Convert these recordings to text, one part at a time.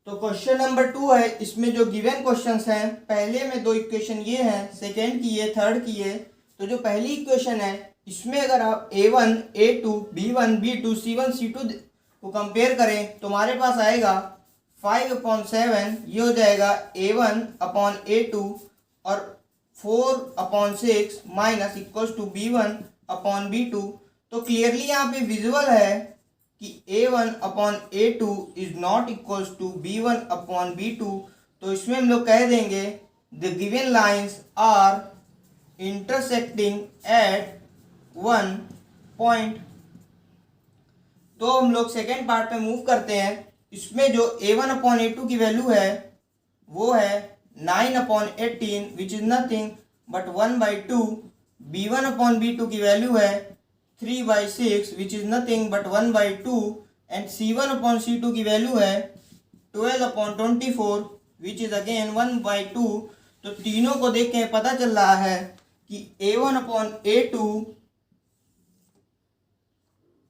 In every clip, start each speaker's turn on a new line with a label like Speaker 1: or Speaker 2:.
Speaker 1: तो question number 2 है, इसमें जो गिवन क्वेश्चंस हैं, पहले में दो इक्वेशन ये हैं, सेकेंड की ये, थर्ड की ये। तो जो पहली इक्वेशन है इसमें अगर आप a1 a2 b1 b2 c1 c2 को कंपेयर करें तो हमारे पास आएगा 5/7, ये हो जाएगा a1/a2 और 4/6 माइनस इक्वल्स टू b1/b2। तो क्लियरली यहाँ पे विजुअल है कि a1/a2 is not equals to b1/b2। तो इसमें हम लोग कह देंगे the given lines are intersecting at one point. तो हम लोग सेकेंड पार्ट पे मूव करते हैं। इसमें जो a1/a2 की वैल्यू है वो है 9/18 which is nothing but 1/2। b1/b2 की वैल्यू है 3/6 which is nothing but 1/2 and c1/c2 की वैल्यू है 12/24 विच इज अगेन 1/2। तो तीनों को देख के पता चल रहा है कि a1/a2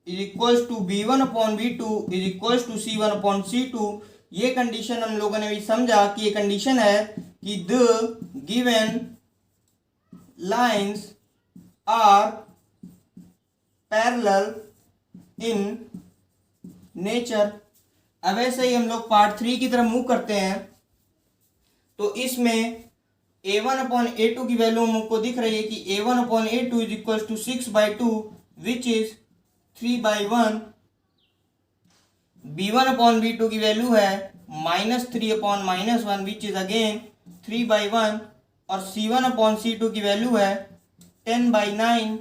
Speaker 1: is equals to b1/b2 is equals to c1/c2। ये कंडीशन हम लोगों ने भी समझा कि ये कंडीशन है कि the given lines are parallel in nature. अब ऐसे ही हम लोग पार्ट 3 की तरफ मूव करते हैं। तो इसमें a1/a2 की वैल्यू हमको दिख रही है कि a1/a2 is equal to 6/2 which is 3/1। b1/b2 की वैल्यू है -3/-1 विच इज अगेन 3/1 और c1/c2 की वैल्यू है 10/9।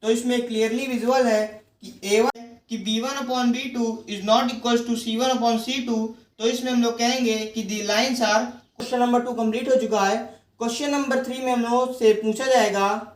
Speaker 1: तो इसमें क्लियरली विजुअल है कि b1/b2 is not equal to c1/c2। तो इसमें हम लोग कहेंगे कि the lines are. Question number 2 complete हो चुका है। क्वेश्चन नंबर 3 में हम लोग से पूछा जाएगा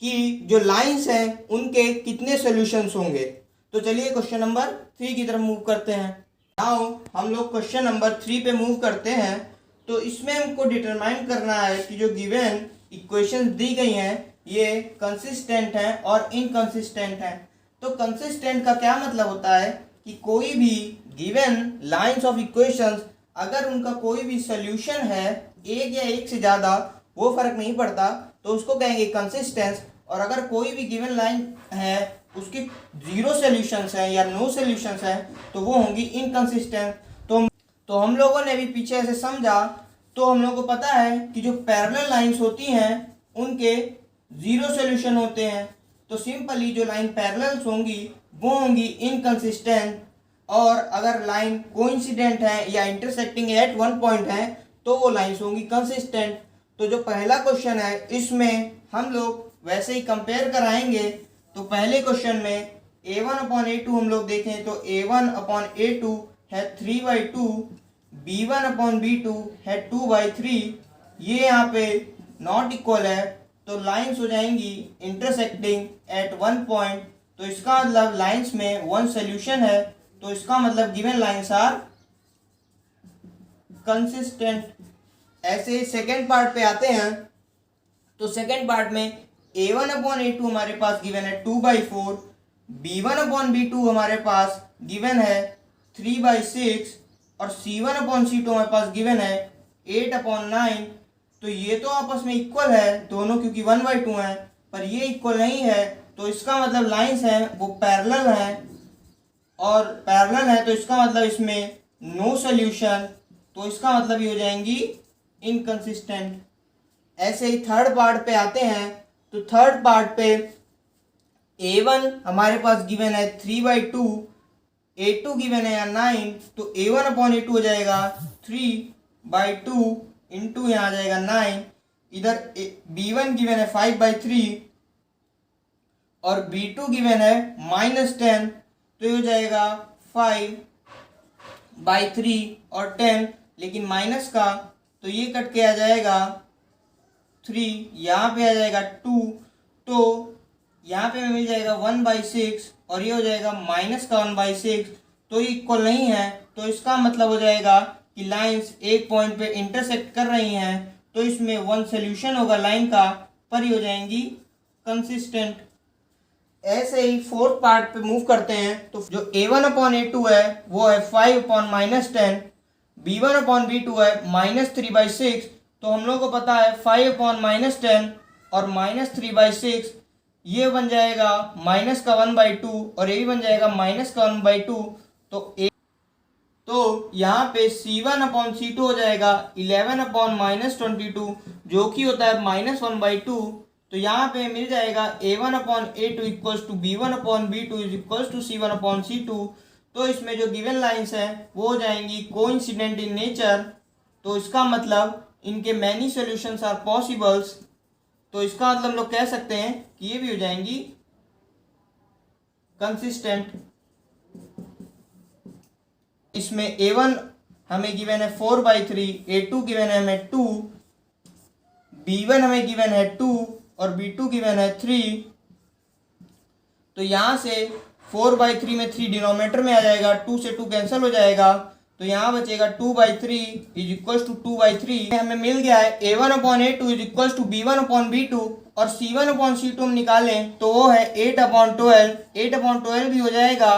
Speaker 1: कि जो लाइंस हैं उनके कितने सॉल्यूशंस होंगे। तो चलिए क्वेश्चन नंबर 3 की तरफ मूव करते हैं। नाउ हम लोग क्वेश्चन नंबर 3 पे मूव करते हैं। तो इसमें हमको डिटरमाइन करना है कि जो गिवन इक्वेशंस दी गई हैं ये कंसिस्टेंट हैं और इनकंसिस्टेंट हैं। तो कंसिस्टेंट का क्या मतलब होता है कि कोई भी गिवन लाइंस ऑफ इक्वेशंस अगर उनका कोई भी सॉल्यूशन है, एक या एक से ज़्यादा, वो फर्क नहीं पड़ता, तो उसको कहेंगे कंसिस्टेंस। और अगर कोई भी गिवन लाइन है उसकी जीरो सॉल्यूशंस हैं या नो सॉल्यूशंस हैं तो वो होंगी इनकंसिस्टेंट। तो हम लोगों ने भी पीछे ऐसे समझा। तो हम लोगों को पता है कि जो पैरेलल लाइंस होती हैं उनके जीरो सॉल्यूशन होते हैं। तो सिंपली जो लाइन पैरेलल्स होंगी वो होंगी इनकंसिस्टेंट, और अगर लाइन कोइंसिडेंट है या इंटरसेक्टिंग एट वन पॉइंट है तो वो लाइंस होंगी कंसिस्टेंट। तो जो पहला क्वेश्चन है इसमें हम लोग वैसे ही कंपेयर कराएंगे। तो पहले क्वेश्चन में a1/a2 हम लोग देखें तो a1/a2 है 3/2, b1/b2 है 2/3। ये यहाँ पे नॉट इक्वल है तो लाइंस हो जाएंगी इंटरसेक्टिंग एट वन पॉइंट। तो इसका मतलब लाइंस में वन सॉल्यूशन है, तो इसका मतलब गिवन लाइंस आर कंसिस्टेंट। ऐसे ही सेकेंड पार्ट पे आते हैं। तो सेकेंड पार्ट में a1/a2 हमारे पास गिवन है 2/4, b1/b2 हमारे पास गिवन है 3/6 और c1/c2 हमारे पास गिवन है 8/9। तो ये तो आपस में इक्वल है दोनों, क्योंकि 1/2 है, पर ये इक्वल नहीं है। तो इसका मतलब लाइंस हैं वो पैरेलल हैं, और पैरेलल है तो इसका मतलब इसमें नो सॉल्यूशन, तो इसका मतलब ये हो जाएंगी इनकंसिस्टेंट। ऐसे ही थर्ड पार्ट पे आते हैं। तो थर्ड पार्ट पे a1 हमारे पास गिवन है 3/2, a2 गिवन है 9। तो a1/a2 हो जाएगा 3/2 इंटू यहाँ आ जाएगा 9। इधर b1 गिवन है 5/3 और b2 गिवन है -10। तो ये हो जाएगा 5/3 और 10, लेकिन माइनस का तो ये कट के आ जाएगा 3, यहाँ पे आ जाएगा 2, तो यहाँ पे मिल जाएगा 1/6 और ये हो जाएगा माइनस का 1/6। तो ये इक्वल नहीं है, तो इसका मतलब हो जाएगा कि लाइंस एक पॉइंट पे इंटरसेक्ट कर रही हैं, तो इसमें वन सॉल्यूशन होगा लाइन का, पर ही हो जाएंगी कंसिस्टेंट। ऐसे ही फोर्थ पार्ट पे मूव करते हैं। तो जो a1/a2 है वो है 5/-10। b1/b2 है -3/6, तो हम लोग को पता है 5/-10 और -3/6 ये बन जाएगा माइनस का 1/2 और ये भी बन जाएगा माइनस का 1/2। तो यहाँ पे C1/C2 हो जाएगा 11/-22 जो कि होता है -1/2। तो यहाँ पे मिल जाएगा A1/A2 equals to B1/B2 is equals to C1/C2। तो इसमें जो गिवन लाइंस है वो हो जाएंगी कोइंसिडेंट इन नेचर, तो इसका मतलब इनके मैनी सॉल्यूशंस आर पॉसिबल्स। तो इसका मतलब हम लोग कह सकते हैं कि ये भी हो जाएंगी कंसिस्टेंट। इसमें A1 हमें गिवन है 4/3, A2 गिवन है हमें 2, B1 हमें गिवन है 2 और B2 गिवन है 3। तो यहाँ से 4/3 में 3 डिनोमिनेटर में आ जाएगा, 2 से 2 कैंसिल हो जाएगा, तो यहाँ बचेगा 2/3 इज इक्वल्स टू 2/3। हमें मिल गया है A1/A2 is equals to B1/B2 और C1/C2 हम निकालें तो वो है 8/12, 8/12 भी हो जाएगा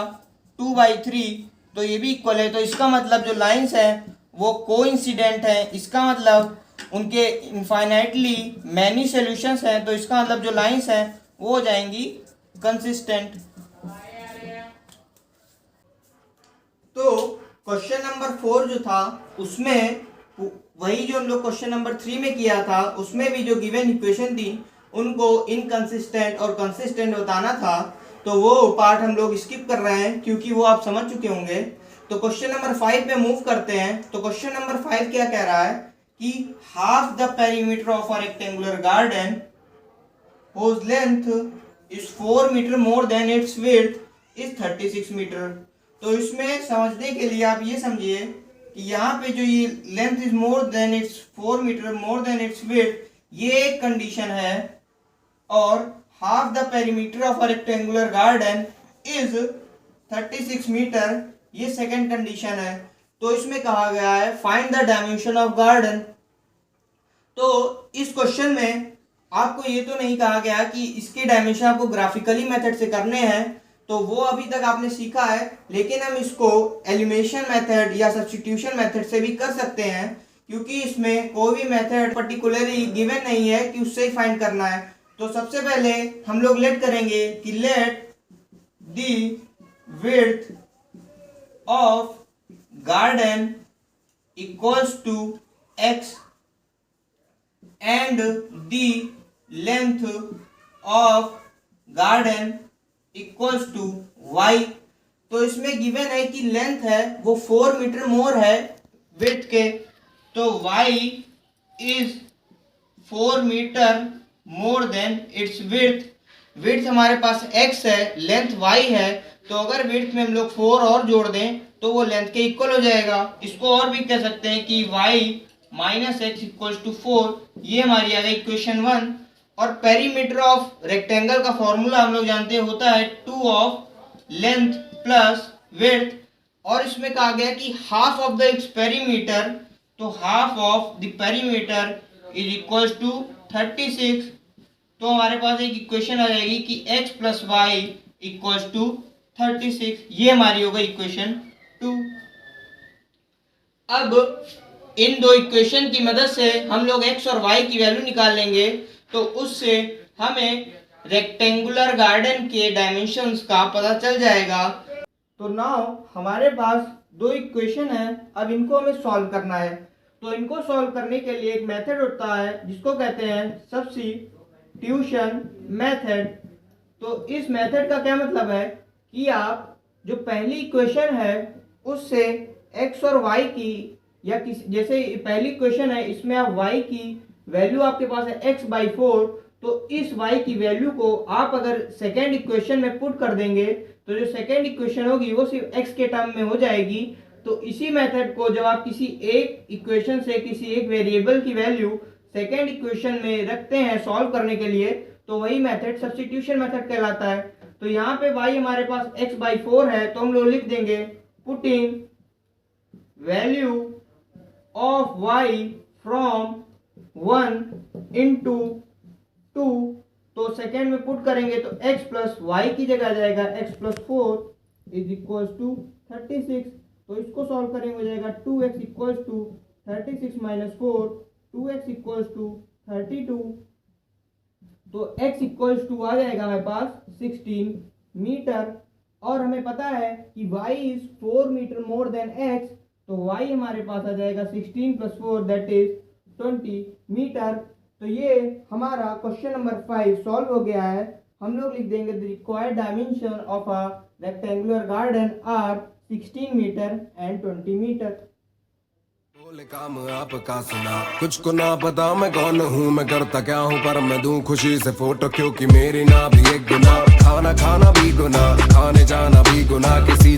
Speaker 1: 2/3, तो ये भी इक्वल है। तो इसका मतलब जो लाइंस है वो कोइंसिडेंट है, इसका मतलब उनके इनफाइनाइटली मैनी सॉल्यूशंस हैं, तो इसका मतलब जो लाइंस हैं वो हो जाएंगी कंसिस्टेंट। तो क्वेश्चन नंबर 4 जो था उसमें वही जो हम लोग क्वेश्चन नंबर 3 में किया था, उसमें भी जो गिवन इक्वेशन थी उनको इनकंसिस्टेंट और कंसिस्टेंट बताना था, तो वो पार्ट हम लोग स्किप कर रहे हैं क्योंकि वो आप समझ चुके होंगे। तो क्वेश्चन नंबर 5 पे मूव करते हैं। तो क्वेश्चन नंबर 5 क्या कह रहा है कि half the perimeter of a rectangular garden whose length is 4 metre more than its width is 36 metre. तो इसमें समझने के लिए आप ये समझिए कि यहाँ पे जो ये length is more than its 4 metre more than its width, ये एक कंडीशन है, और half the perimeter of a rectangular garden is 36 metre, ये सेकंड कंडीशन है। तो इसमें कहा गया है find the dimension of garden. तो इस क्वेश्चन में आपको ये तो नहीं कहा गया कि इसके डायमेंशन आपको ग्राफिकली मेथड से करने हैं, तो वो अभी तक आपने सीखा है, लेकिन हम इसको एलिमिनेशन मेथड या सब्स्टिट्यूशन मेथड से भी कर सकते हैं, क्योंकि इसमें कोई भी मेथड पर्टिकुलरली गिवन नहीं है कि उससे ही फाइंड करना है। तो सबसे पहले हम लोग लेट करेंगे कि let the width of garden equals to x and the length of garden equals to y। तो इसमें गिवन है कि लेंथ है वो 4 मीटर मोर है विड्थ के, तो y is 4 metre more than its width. Width हमारे पास x है, लेंथ y है, तो अगर विड्थ में हम लोग 4 और जोड़ दें तो वो लेंथ के इक्वल हो जाएगा। इसको और भी कह सकते हैं कि y minus x equals to 4, ये हमारी आ गई इक्वेशन 1। और पेरीमीटर ऑफ रेक्टेंगल का फॉर्मूला हम लोग जानते हैं होता है 2 ऑफ लेंथ प्लस विड्थ, और इसमें कहा गया कि half of the x perimeter, तो half of the perimeter is equals to 36। तो हमारे पास एक इक्वेशन आ जाएगी कि x plus y equals to 36, ये हमारी हो गई इक्वेशन 2। अब इन दो इक्वेशन की मदद से हम लोग x और y की वैल्यू निकाल लेंगे, तो उससे हमें रेक्टेंगुलर गार्डन के डायमेंशंस का पता चल जाएगा। तो नाउ हमारे पास दो इक्वेशन है, अब इनको हमें सॉल्व करना है। तो इनको सॉल्व करने के लिए एक मेथड होता है जिसको कहते हैं सब्स्टिट्यूशन मेथड। तो इस मेथड का क्या मतलब है कि आप जो पहली इक्वेशन है उससे x और y की, या जैसे पहली इक्वेशन है इसमें आप y की वैल्यू आपके पास है x/4, तो इस y की वैल्यू को आप अगर सेकेंड इक्वेशन में पुट कर देंगे तो जो सेकेंड इक्वेशन होगी वो सिर्फ x के टर्म में हो जाएगी। तो इसी मेथड को जब आप किसी एक इक्वेशन से किसी एक वेरिएबल की वैल्यू सेकेंड इक्वेशन में रखते हैं सॉल्व करने के लिए, तो वही मेथड सब्स्टिट्यूशन मेथड कहलाता है। तो यहाँ पे y हमारे पास x/4 है, तो हम लोग लिख देंगे putting value of y from 1 into 2, तो सेकेंड में पुट करेंगे तो x प्लस वाई की जगह आ जाएगा x plus 4 is equal to 36। तो इसको सॉल्व करेंगे हो जाएगा 2x equals to 36 minus 4, 2x equals to 32, तो x इक्वल्स टू आ जाएगा हमारे पास 16 मीटर। और हमें पता है कि y is 4 metre more than x, तो y हमारे पास आ जाएगा 16 प्लस 4 दैट इज 20 मीटर। तो ये हमारा क्वेश्चन नंबर 5 सॉल्व हो गया है। हम लोग लिख देंगे the required dimension of a rectangular garden are 16 metre and 20 metre.
Speaker 2: बोले काम आपका सुना, कुछ को ना पता मैं कौन हूँ, मैं करता क्या हूँ, पर मैं दूं खुशी से फोटो, क्योंकि मेरी ना भी एक गुना, खाना खाना भी गुना, खाने जाना भी गुना, किसी